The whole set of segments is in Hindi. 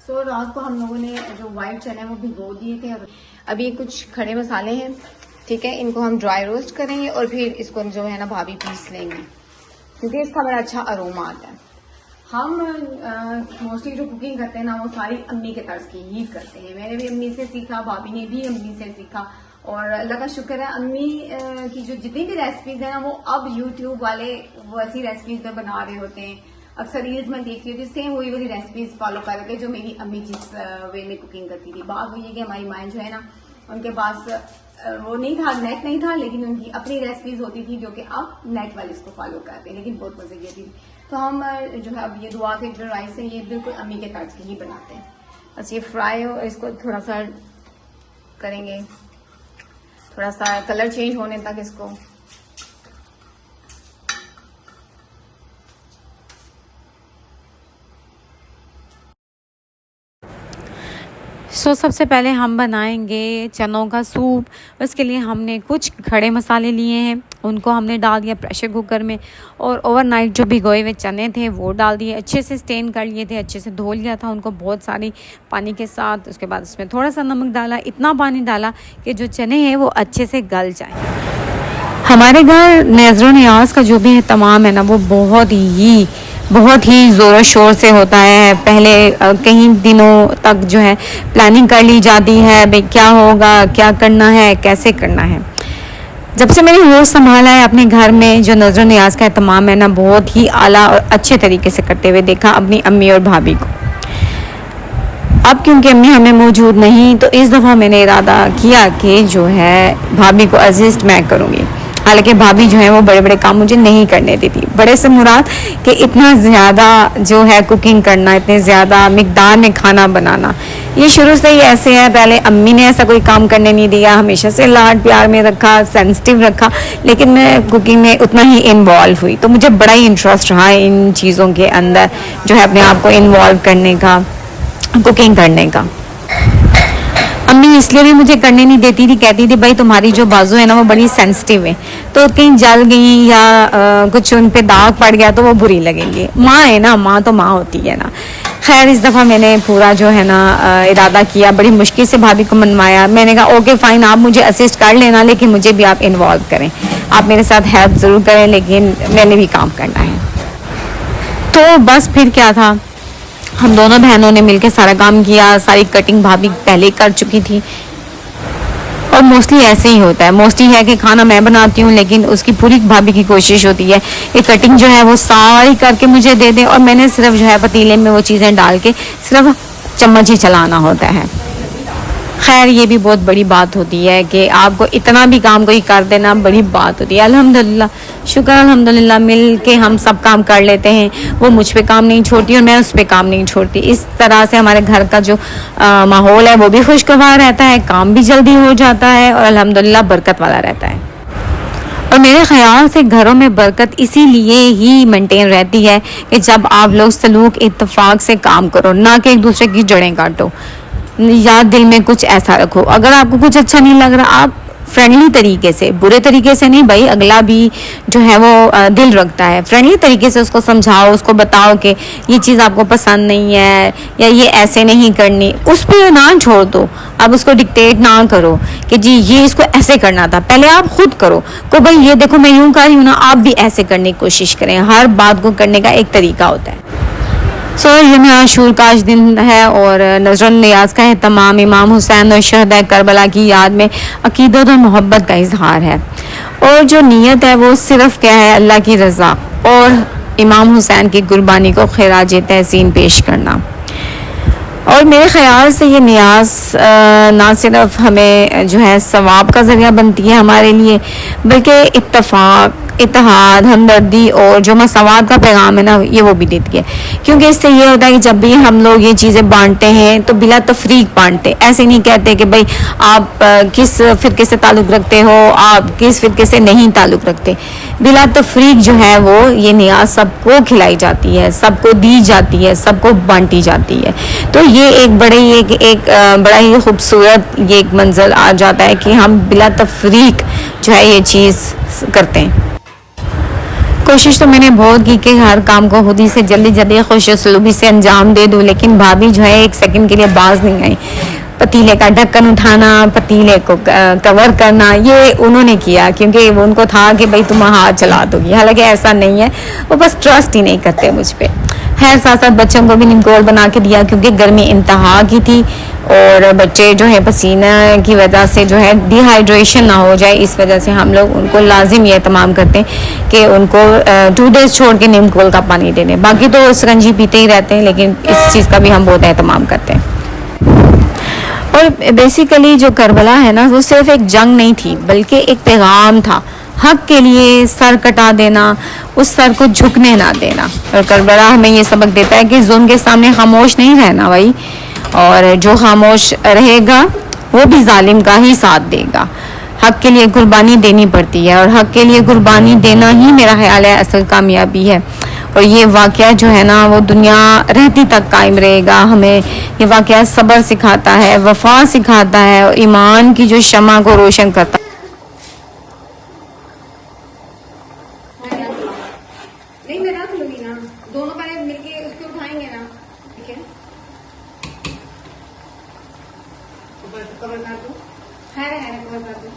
सो रात को हम लोगों ने जो वाइट चने वो भिगो दिए थे। अभी कुछ खड़े मसाले हैं, ठीक है, इनको हम ड्राई रोस्ट करेंगे और फिर इसको जो है ना भाभी पीस लेंगे क्योंकि इसका बड़ा अच्छा अरोमा आता है। हम मोस्टली जो कुकिंग करते हैं ना वो सारी अम्मी के तर्ज की ही करते हैं। मैंने भी अम्मी से सीखा, भाभी ने भी अम्मी से सीखा और अल्लाह का शुक्र है अम्मी की जो जितनी भी रेसिपीज है ना वो अब यूट्यूब वाले वो ऐसी रेसिपीज पे बना रहे होते हैं। अक्सर रील्स में देखती हूँ सेम वही वाली रेसिपीज फॉलो कर रहे थे जो मेरी अम्मी जिस वे में कुकिंग करती थी। बात हुई है कि हमारी माएँ जो है ना उनके पास वो नहीं था, नेट नहीं था, लेकिन उनकी अपनी रेसिपीज होती थी जो कि अब नेट वाले इसको फॉलो करते हैं, लेकिन बहुत मजे की थी। तो हम जो है अब ये दुआ के जो राइस है ये बिल्कुल अम्मी के तर्ज के ही बनाते हैं। बस ये फ्राई हो, इसको थोड़ा सा करेंगे, थोड़ा सा कलर चेंज होने तक इसको। सबसे पहले हम बनाएंगे चनों का सूप। उसके लिए हमने कुछ खड़े मसाले लिए हैं, उनको हमने डाल दिया प्रेशर कुकर में और ओवरनाइट जो भिगोए हुए चने थे वो डाल दिए, अच्छे से स्टेन कर लिए थे, अच्छे से धो लिया था उनको बहुत सारी पानी के साथ। उसके बाद उसमें थोड़ा सा नमक डाला, इतना पानी डाला कि जो चने हैं वो अच्छे से गल जाए। हमारे घर नज़र नियाज का जो भी तमाम है ना वो बहुत ही ज़ोर शोर से होता है। पहले कई दिनों तक जो है प्लानिंग कर ली जाती है, भाई क्या होगा, क्या करना है, कैसे करना है। जब से मैंने होश संभाला है अपने घर में जो नज़र नियाज का तमाम है ना बहुत ही आला और अच्छे तरीके से करते हुए देखा अपनी अम्मी और भाभी को। अब क्योंकि अम्मी हमें मौजूद नहीं तो इस दफ़ा मैंने इरादा किया कि जो है भाभी को असिस्ट मैं करूँगी। हालांकि भाभी जो है वो बड़े बड़े काम मुझे नहीं करने देती। बड़े से मुराद कि इतना ज़्यादा जो है कुकिंग करना, इतने ज़्यादा मिकदार में खाना बनाना, ये शुरू से ही ऐसे है। पहले अम्मी ने ऐसा कोई काम करने नहीं दिया, हमेशा से लाड प्यार में रखा, सेंसिटिव रखा, लेकिन मैं कुकिंग में उतना ही इन्वॉल्व हुई। तो मुझे बड़ा ही इंटरेस्ट रहा इन चीज़ों के अंदर जो है अपने आप को इन्वॉल्व करने का, कुकिंग करने का। अम्मी इसलिए भी मुझे करने नहीं देती थी, कहती थी भाई तुम्हारी जो बाजू है ना वो बड़ी सेंसिटिव है, तो कहीं जल गई या कुछ उन पे दाग पड़ गया तो वो बुरी लगेंगी। माँ है ना, माँ तो माँ होती है ना। खैर इस दफ़ा मैंने पूरा जो है ना इरादा किया, बड़ी मुश्किल से भाभी को मनवाया। मैंने कहा ओके फ़ाइन, आप मुझे असिस्ट कर लेना लेकिन मुझे भी आप इन्वॉल्व करें, आप मेरे साथ हेल्प ज़रूर करें, लेकिन मैंने भी काम करना है। तो बस फिर क्या था, हम दोनों बहनों ने मिलकर सारा काम किया। सारी कटिंग भाभी पहले कर चुकी थी और मोस्टली ऐसे ही होता है। मोस्टली है कि खाना मैं बनाती हूँ लेकिन उसकी पूरी भाभी की कोशिश होती है कि कटिंग जो है वो सारी करके मुझे दे दे और मैंने सिर्फ जो है पतीले में वो चीज़ें डाल के सिर्फ चम्मच ही चलाना होता है। खैर ये भी बहुत बड़ी बात होती है कि आपको इतना भी काम कोई कर देना बड़ी बात होती है। अल्हम्दुलिल्लाह, शुक्र अल्हम्दुलिल्लाह, मिल के हम सब काम कर लेते हैं। वो मुझ पे काम नहीं छोड़ती और मैं उस पर काम नहीं छोड़ती। इस तरह से हमारे घर का जो माहौल है वो भी खुशगवार रहता है, काम भी जल्दी हो जाता है और अल्हम्दुलिल्लाह बरकत वाला रहता है। और मेरे ख्याल से घरों में बरकत इसीलिए ही मेंटेन रहती है कि जब आप लोग सलूक इत्तेफाक से काम करो, ना कि एक दूसरे की जड़ें काटो या दिल में कुछ ऐसा रखो। अगर आपको कुछ अच्छा नहीं लग रहा, आप फ्रेंडली तरीके से, बुरे तरीके से नहीं, भाई अगला भी जो है वो दिल रखता है, फ्रेंडली तरीके से उसको समझाओ, उसको बताओ कि ये चीज़ आपको पसंद नहीं है या ये ऐसे नहीं करनी, उस पर ना छोड़ दो। अब उसको डिक्टेट ना करो कि जी ये इसको ऐसे करना था, पहले आप खुद करो को भाई ये देखो मैं यूँ कर रही हूँ ना, आप भी ऐसे करने की कोशिश करें। हर बात को करने का एक तरीका होता है। यौम आशूर का आज दिन है और नज़र नियाज का तमाम इमाम हुसैन और शहदा करबला की याद में अकीदत और मोहब्बत का इजहार है। और जो नीयत है वो सिर्फ क्या है, अल्लाह की रज़ा और इमाम हुसैन की कुर्बानी को खिराज तहसीन पेश करना। और मेरे ख्याल से ये नियाज ना सिर्फ हमें जो है सवाब का ज़रिया बनती है हमारे लिए, बल्कि इत्तफाक, इत्तेहाद, हमदर्दी और जो मसवाद का पैगाम है ना ये वो भी देती है। क्योंकि इससे ये होता है कि जब भी हम लोग ये चीज़ें बांटते हैं तो बिला तफरीक बांटते, ऐसे नहीं कहते कि भाई आप किस फ़िरके से ताल्लुक़ रखते हो, आप किस फ़िरके से नहीं ताल्लुक़ रखते। बिला तफरीक जो है वो ये नियाज सबको खिलाई जाती है, सबको दी जाती है, सबको बांटी जाती है। तो ये एक बड़ा ही खूबसूरत ये एक मंजर आ जाता है कि हम बिला तफरीक जो है ये चीज़ करते हैं। कोशिश तो मैंने बहुत की कि हर काम को खुद ही से जल्दी जल्दी खुश उसलूबी से अंजाम दे दूं, लेकिन भाभी जो है एक सेकंड के लिए बाज नहीं आई। पतीले का ढक्कन उठाना, पतीले को कवर करना, ये उन्होंने किया क्योंकि उनको था कि भाई तुम हाथ चला दोगी। हालांकि ऐसा नहीं है, वो बस ट्रस्ट ही नहीं करते मुझ पे। है साथ साथ बच्चों को भी निकोल बना के दिया क्योंकि गर्मी इंतहा की थी और बच्चे जो है पसीना की वजह से जो है डिहाइड्रेशन ना हो जाए, इस वजह से हम लोग उनको लाजिम ये तमाम करते हैं कि उनको 2 डेज छोड़ के नीमकोल का पानी दे दें। बाकी तो शिकंजी पीते ही रहते हैं, लेकिन इस चीज़ का भी हम बहुत एहतमाम करते हैं। और बेसिकली जो करबला है ना, वो सिर्फ एक जंग नहीं थी बल्कि एक पैगाम था हक के लिए सर कटा देना, उस सर को झुकने ना देना। और करबला हमें ये सबक देता है कि जुल्म के सामने खामोश नहीं रहना भाई, और जो खामोश रहेगा वो भी जालिम का ही साथ देगा। हक के लिए कुर्बानी देनी पड़ती है और हक के लिए कुर्बानी देना ही मेरा ख्याल है असल कामयाबी है। और ये वाक़या जो है ना, वो दुनिया रहती तक कायम रहेगा। हमें ये वाक़या सब्र सिखाता है, वफा सिखाता है और ईमान की जो शमा को रोशन करता है। नहीं मैं रख लूंगी ना, दोनों पहले मिलके उसको उठाएंगे ना, ठीक है। कवर कर दो, है कवर कर दो।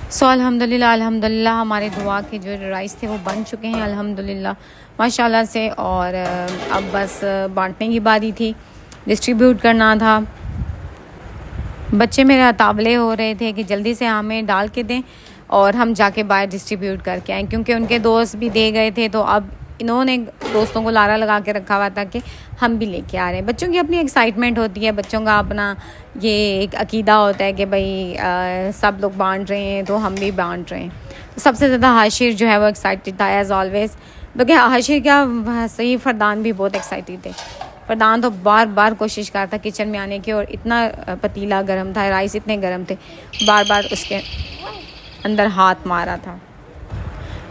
सो अल्हम्दुलिल्लाह हमारे दुआ के जो राइस थे वो बन चुके हैं अल्हम्दुलिल्लाह माशाल्लाह से। और अब बस बांटने की बारी थी, डिस्ट्रीब्यूट करना था। बच्चे मेरा ताबले हो रहे थे कि जल्दी से हमें डाल के दें और हम जाके बाहर डिस्ट्रीब्यूट करके आएँ, क्योंकि उनके दोस्त भी दे गए थे। तो अब इन्होंने दोस्तों को लारा लगा के रखा हुआ था कि हम भी लेके आ रहे हैं। बच्चों की अपनी एक्साइटमेंट होती है, बच्चों का अपना ये एक अकीदा होता है कि भाई सब लोग बांट रहे हैं तो हम भी बांट रहे हैं। तो सबसे ज़्यादा हाशिर जो है वो एक्साइटेड था एज़ ऑलवेज़। बल्कि हाशिर क्या, सही फरदान भी बहुत एक्साइटेड थे। फरदान तो बार बार कोशिश कर रहा था किचन में आने की, और इतना पतीला गर्म था, राइस इतने गर्म थे, बार बार उसके अंदर हाथ मारा था।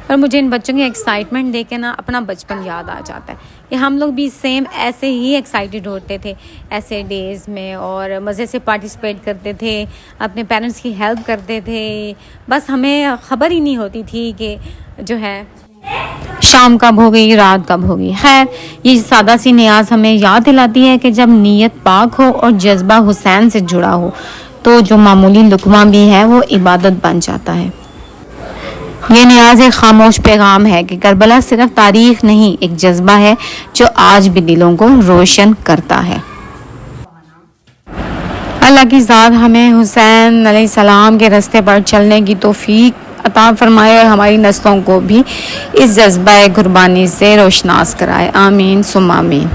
और मुझे इन बच्चों की एक्साइटमेंट देख के ना अपना बचपन याद आ जाता है कि हम लोग भी सेम ऐसे ही एक्साइटेड होते थे ऐसे डेज़ में, और मज़े से पार्टिसिपेट करते थे, अपने पेरेंट्स की हेल्प करते थे। बस हमें ख़बर ही नहीं होती थी कि जो है शाम कब हो गई, रात कब हो गई। खैर, ये सादा सी नियाज हमें याद दिलाती है कि जब नीयत पाक हो और जज्बा हुसैन से जुड़ा हो तो जो मामूली लुकमा भी है वो इबादत बन जाता है। ये नियाज एक खामोश पैगाम है कि करबला सिर्फ तारीख नहीं, एक जज्बा है जो आज भी दिलों को रोशन करता है। अल्लाह की ज़ात हमें हुसैन अलैहिस्सलाम के रास्ते पर चलने की तौफीक अता फरमाए और हमारी नस्लों को भी इस जज्बा कुर्बानी से रोशनास कराए। आमीन सुम्मा आमीन।